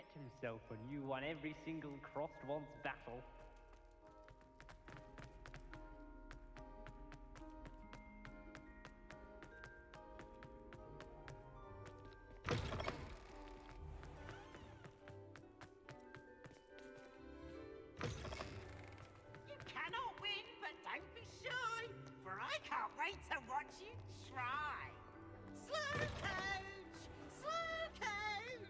wet himself when you won every single crossed once battle. You cannot win, but don't be shy, for I can't wait to watch you try. Slow coach! Slow coach!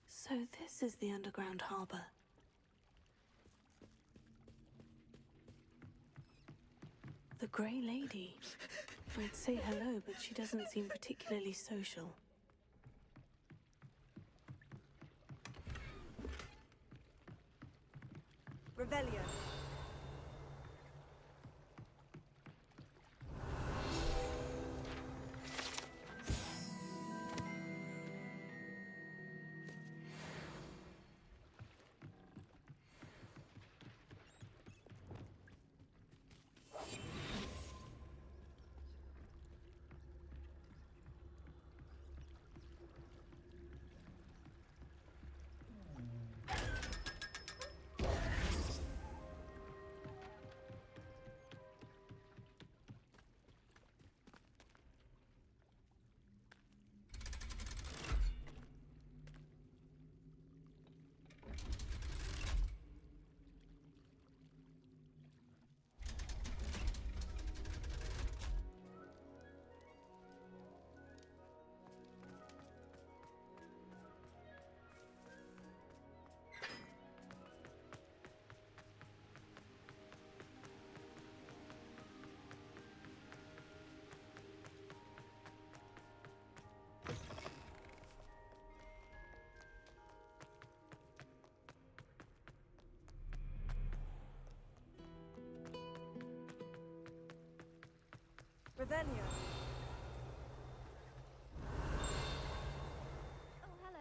So this is the underground harbor. The Grey Lady. I'd say hello, but she doesn't seem particularly social. Revelio. Revelio. Oh, hello.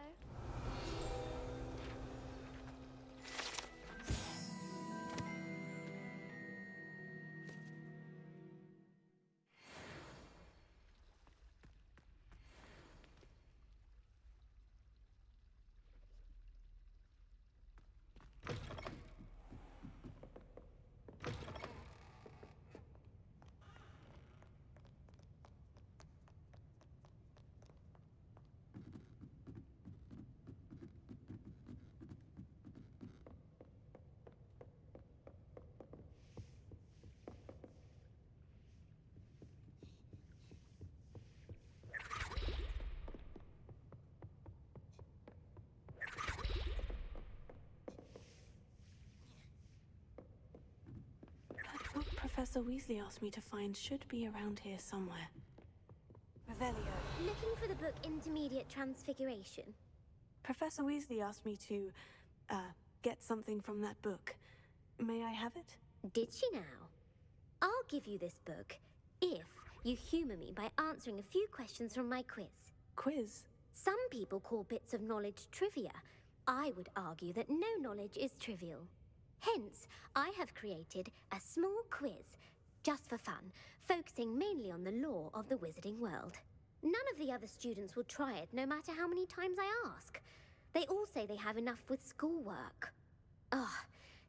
That book Professor Weasley asked me to find should be around here somewhere. Revelio. Looking for the book Intermediate Transfiguration. Professor Weasley asked me to, get something from that book. May I have it? Did she now? I'll give you this book if you humour me by answering a few questions from my quiz. Quiz? Some people call bits of knowledge trivia. I would argue that no knowledge is trivial. Hence, I have created a small quiz, just for fun, focusing mainly on the lore of the wizarding world. None of the other students will try it, no matter how many times I ask. They all say they have enough with schoolwork. Ugh,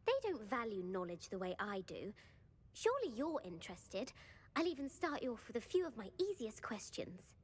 they don't value knowledge the way I do. Surely you're interested. I'll even start you off with a few of my easiest questions.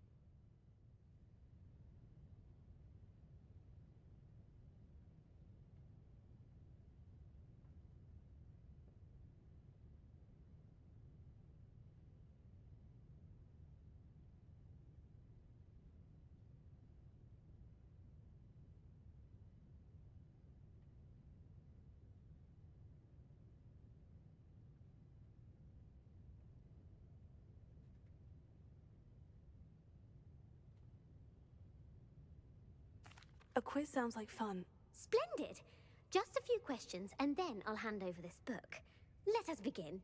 A quiz sounds like fun. Splendid! Just a few questions and then I'll hand over this book. Let us begin.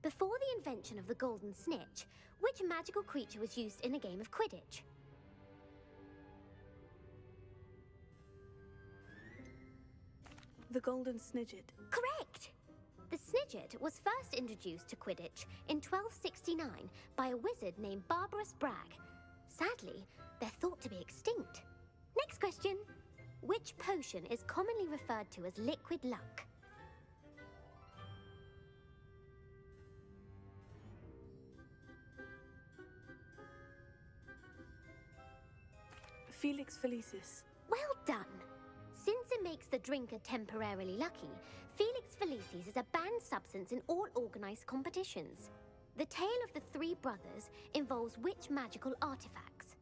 Before the invention of the golden snitch, which magical creature was used in a game of Quidditch? The golden snidget. Correct! The snidget was first introduced to Quidditch in 1269 by a wizard named Barbarous Bragg. Sadly, they're thought to be extinct. Next question. Which potion is commonly referred to as liquid luck? Felix Felicis. Well done! Since it makes the drinker temporarily lucky, Felix Felicis is a banned substance in all organized competitions. The tale of the three brothers involves which magical artifacts?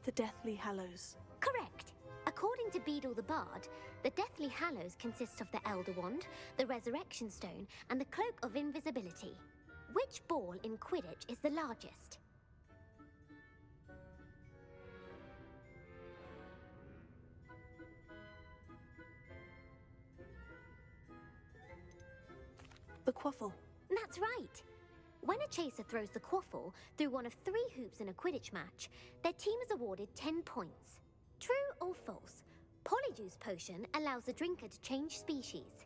The Deathly Hallows. Correct! According to Beadle the Bard, the Deathly Hallows consists of the Elder Wand, the Resurrection Stone, and the Cloak of Invisibility. Which ball in Quidditch is the largest? The Quaffle. That's right! When a chaser throws the quaffle through one of 3 hoops in a Quidditch match, their team is awarded 10 points. True or false? Polyjuice Potion allows the drinker to change species.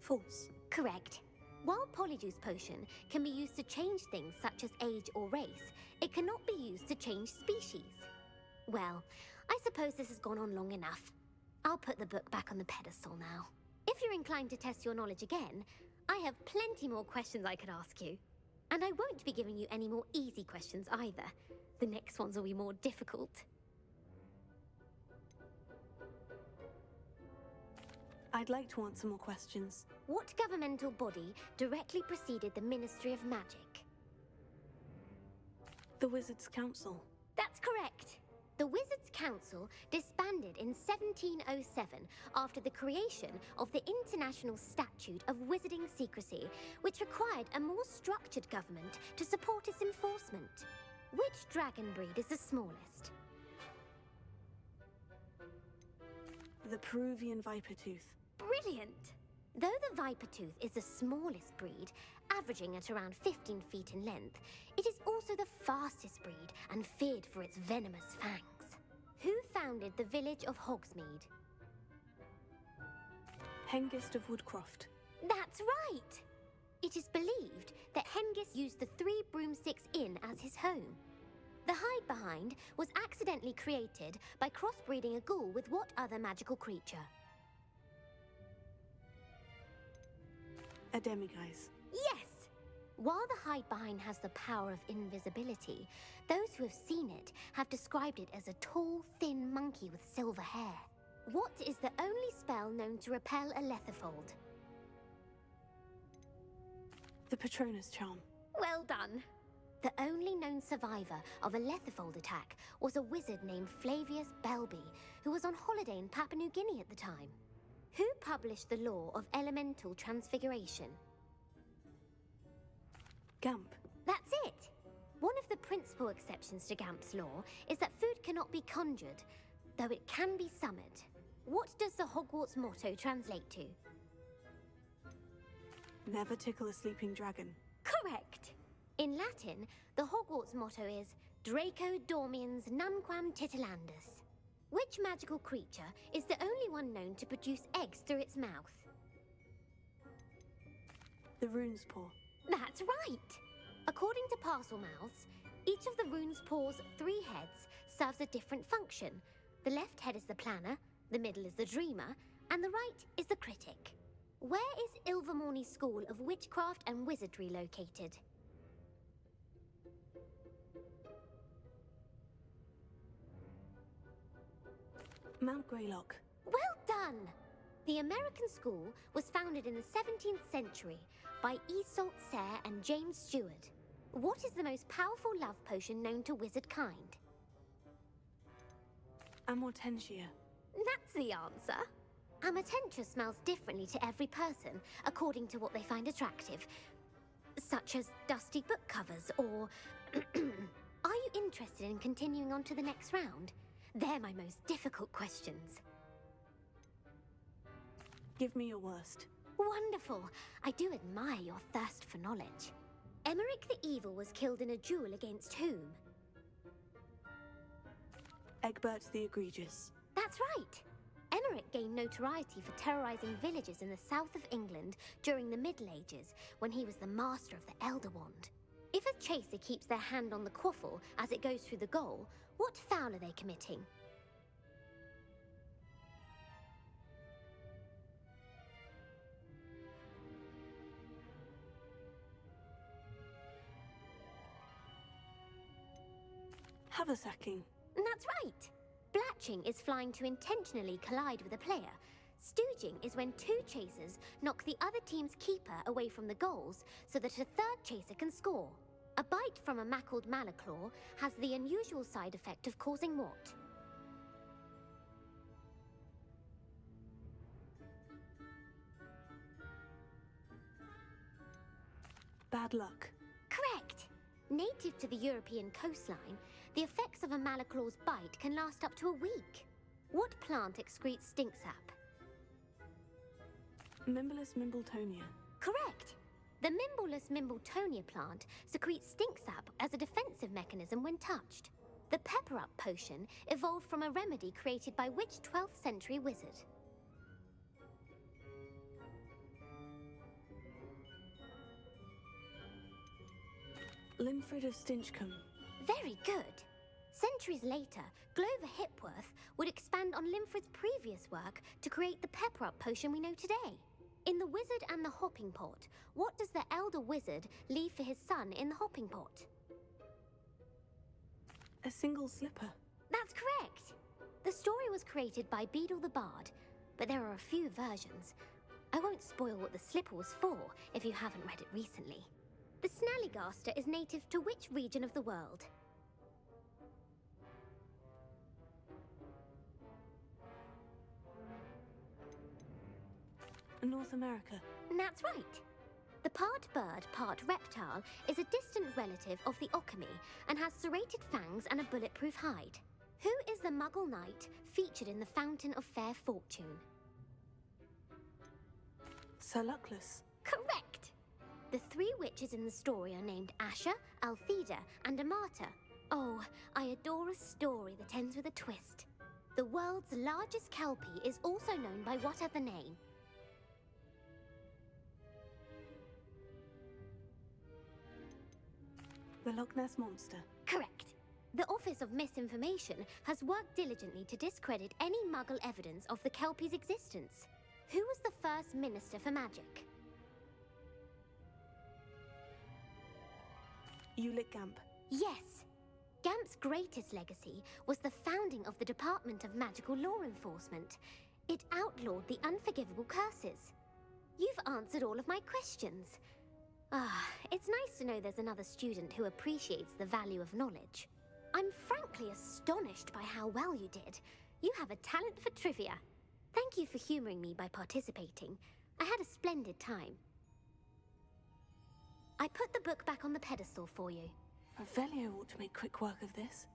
False. Correct. While Polyjuice Potion can be used to change things such as age or race, it cannot be used to change species. Well, I suppose this has gone on long enough. I'll put the book back on the pedestal now. If you're inclined to test your knowledge again, I have plenty more questions I could ask you. And I won't be giving you any more easy questions either. The next ones will be more difficult. I'd like to answer more questions. What governmental body directly preceded the Ministry of Magic? The Wizards' Council. That's correct. The Wizards' Council disbanded in 1707 after the creation of the International Statute of Wizarding Secrecy, which required a more structured government to support its enforcement. Which dragon breed is the smallest? The Peruvian Vipertooth. Brilliant! Though the Vipertooth is the smallest breed, averaging at around 15 feet in length, it is also the fastest breed and feared for its venomous fangs. Who founded the village of Hogsmeade? Hengist of Woodcroft. That's right! It is believed that Hengist used the 3 Broomsticks Inn as his home. The Hide-Behind was accidentally created by crossbreeding a ghoul with what other magical creature? A Demiguise. Yes! While the Hide-Behind has the power of invisibility, those who have seen it have described it as a tall, thin monkey with silver hair. What is the only spell known to repel a Lethifold? The Patronus Charm. Well done! The only known survivor of a Lethifold attack was a wizard named Flavius Belby, who was on holiday in Papua New Guinea at the time. Who published the law of elemental transfiguration? Gamp. That's it! One of the principal exceptions to Gamp's law is that food cannot be conjured, though it can be summoned. What does the Hogwarts motto translate to? Never tickle a sleeping dragon. Correct! In Latin, the Hogwarts motto is Draco Dormiens Nunquam Titilandus. Which magical creature is the only one known to produce eggs through its mouth? The Rune's Paw. That's right! According to Parselmouths, each of the Rune's Paw's 3 heads serves a different function. The left head is the planner, the middle is the dreamer, and the right is the critic. Where is Ilvermorny School of Witchcraft and Wizardry located? Mount Greylock. Well done! The American school was founded in the 17th century by Iseult Sayre and James Stewart. What is the most powerful love potion known to wizard kind? Amortentia. That's the answer. Amortentia smells differently to every person, according to what they find attractive. Such as dusty book covers, or... Are you interested in continuing on to the next round? They're my most difficult questions. Give me your worst. Wonderful. I do admire your thirst for knowledge. Emmerich the Evil was killed in a duel against whom? Egbert the Egregious. That's right. Emmerich gained notoriety for terrorizing villages in the south of England during the Middle Ages, when he was the master of the Elder Wand. If a chaser keeps their hand on the quaffle as it goes through the goal, what foul are they committing? Haversacking. That's right. Blatching is flying to intentionally collide with a player. Stooging is when two chasers knock the other team's keeper away from the goals so that a third chaser can score. A bite from a mackled malaclaw has the unusual side effect of causing what? Bad luck. Correct! Native to the European coastline, the effects of a malaclaw's bite can last up to a week. What plant excretes stink sap? Mimblus Mimbletonia. Correct! The Mimblus Mimbletonia plant secretes stink sap as a defensive mechanism when touched. The pepper-up potion evolved from a remedy created by which 12th century wizard? Linfrid of Stinchcombe. Very good. Centuries later, Glover Hipworth would expand on Linfrid's previous work to create the pepper-up potion we know today. In The Wizard and the Hopping Pot, what does the elder wizard leave for his son in the hopping pot? A single slipper. That's correct. The story was created by Beadle the Bard, but there are a few versions. I won't spoil what the slipper was for if you haven't read it recently. The Snallygaster is native to which region of the world? North America. That's right. The part bird, part reptile is a distant relative of the Occamy and has serrated fangs and a bulletproof hide. Who is the Muggle knight featured in the Fountain of Fair Fortune? Sir Luckless. Correct! The three witches in the story are named Asha, Altheda, and Amata. Oh, I adore a story that ends with a twist. The world's largest kelpie is also known by what other name? The Loch Ness Monster. Correct. The Office of Misinformation has worked diligently to discredit any Muggle evidence of the Kelpie's existence. Who was the first Minister for Magic? Ulick Gamp. Yes. Gamp's greatest legacy was the founding of the Department of Magical Law Enforcement. It outlawed the unforgivable curses. You've answered all of my questions. It's nice to know there's another student who appreciates the value of knowledge. I'm frankly astonished by how well you did. You have a talent for trivia. Thank you for humoring me by participating. I had a splendid time. I put the book back on the pedestal for you. Revelio ought to make quick work of this.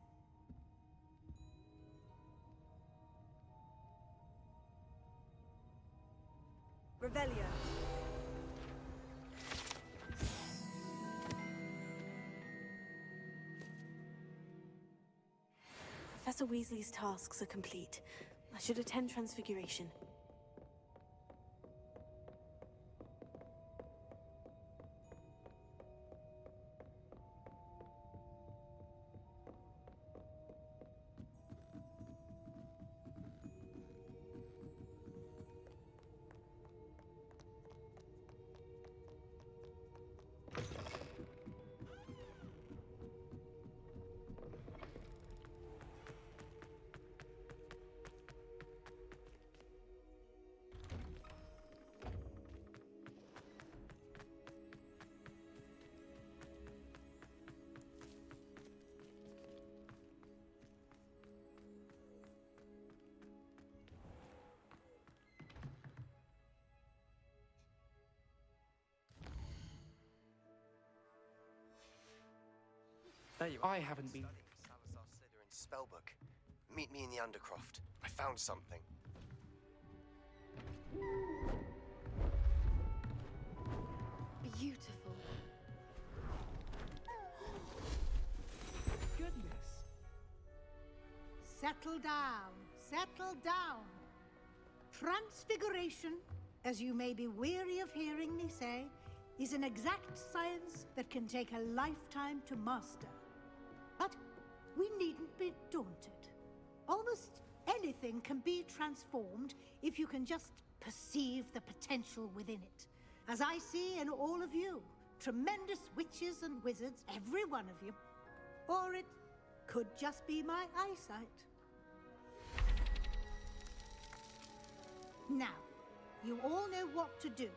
Revelio. Professor Weasley's tasks are complete. I should attend Transfiguration. There you are. I haven't been... Salazar Slytherin's spellbook. Meet me in the Undercroft. I found something. Beautiful. Goodness. Settle down. Settle down. Transfiguration, as you may be weary of hearing me say, is an exact science that can take a lifetime to master. But we needn't be daunted. Almost anything can be transformed if you can just perceive the potential within it. As I see in all of you, tremendous witches and wizards, every one of you. Or it could just be my eyesight. Now, you all know what to do.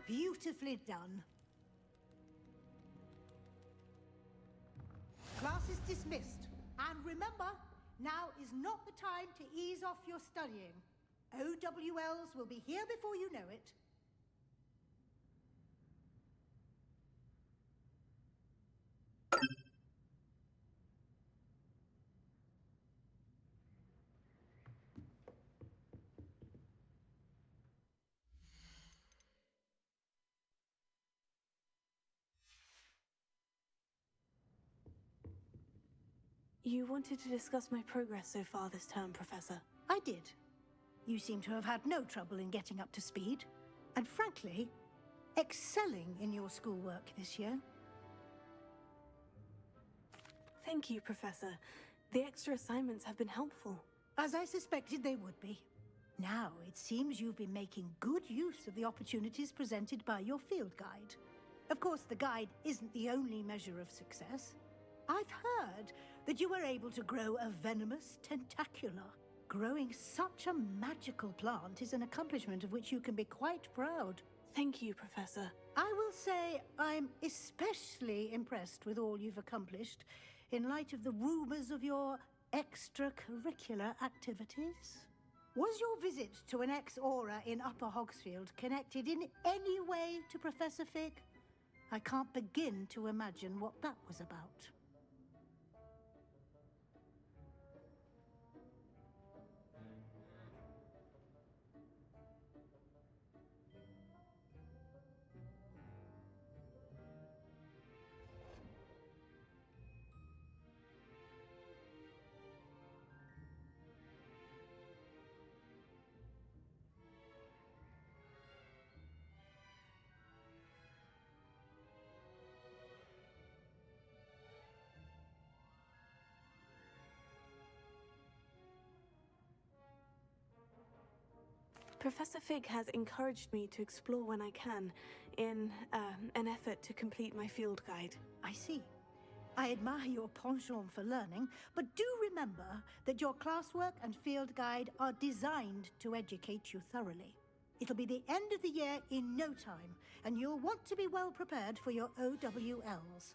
Beautifully done. Class is dismissed. And remember, now is not the time to ease off your studying. OWLs will be here before you know it. You wanted to discuss my progress so far this term, Professor. I did. You seem to have had no trouble in getting up to speed. And frankly, excelling in your schoolwork this year. Thank you, Professor. The extra assignments have been helpful. As I suspected they would be. Now, it seems you've been making good use of the opportunities presented by your field guide. Of course, the guide isn't the only measure of success. I've heard that you were able to grow a venomous tentacula. Growing such a magical plant is an accomplishment of which you can be quite proud. Thank you, Professor. I will say I'm especially impressed with all you've accomplished in light of the rumors of your extracurricular activities. Was your visit to an ex-aura in Upper Hogsfield connected in any way to Professor Fig? I can't begin to imagine what that was about. Professor Fig has encouraged me to explore when I can, in an effort to complete my field guide. I see. I admire your penchant for learning, but do remember that your classwork and field guide are designed to educate you thoroughly. It'll be the end of the year in no time, and you'll want to be well prepared for your OWLs.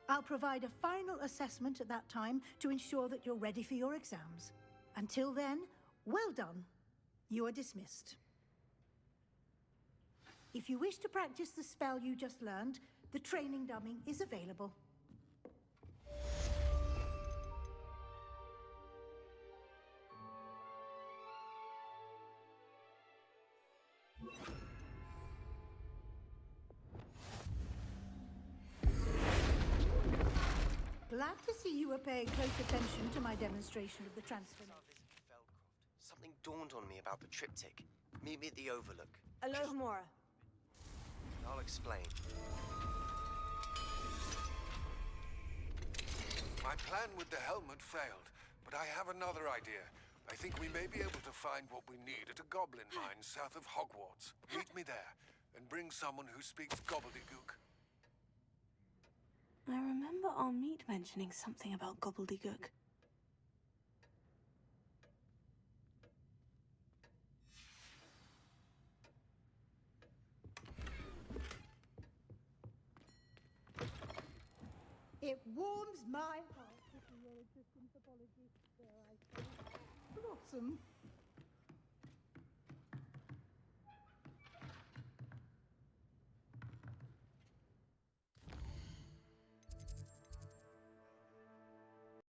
I'll provide a final assessment at that time to ensure that you're ready for your exams. Until then, well done. You are dismissed. If you wish to practice the spell you just learned, the training dummy is available. Glad to see you were paying close attention to my demonstration of the transformation. Something dawned on me about the triptych. Meet me at the Overlook. Alohomora. I'll explain. My plan with the helmet failed, but I have another idea. I think we may be able to find what we need at a goblin mine south of Hogwarts. Meet me there, and bring someone who speaks gobbledygook. I remember our meet mentioning something about gobbledygook. It warms my heart to see your existence apology. Dare I say, blossom.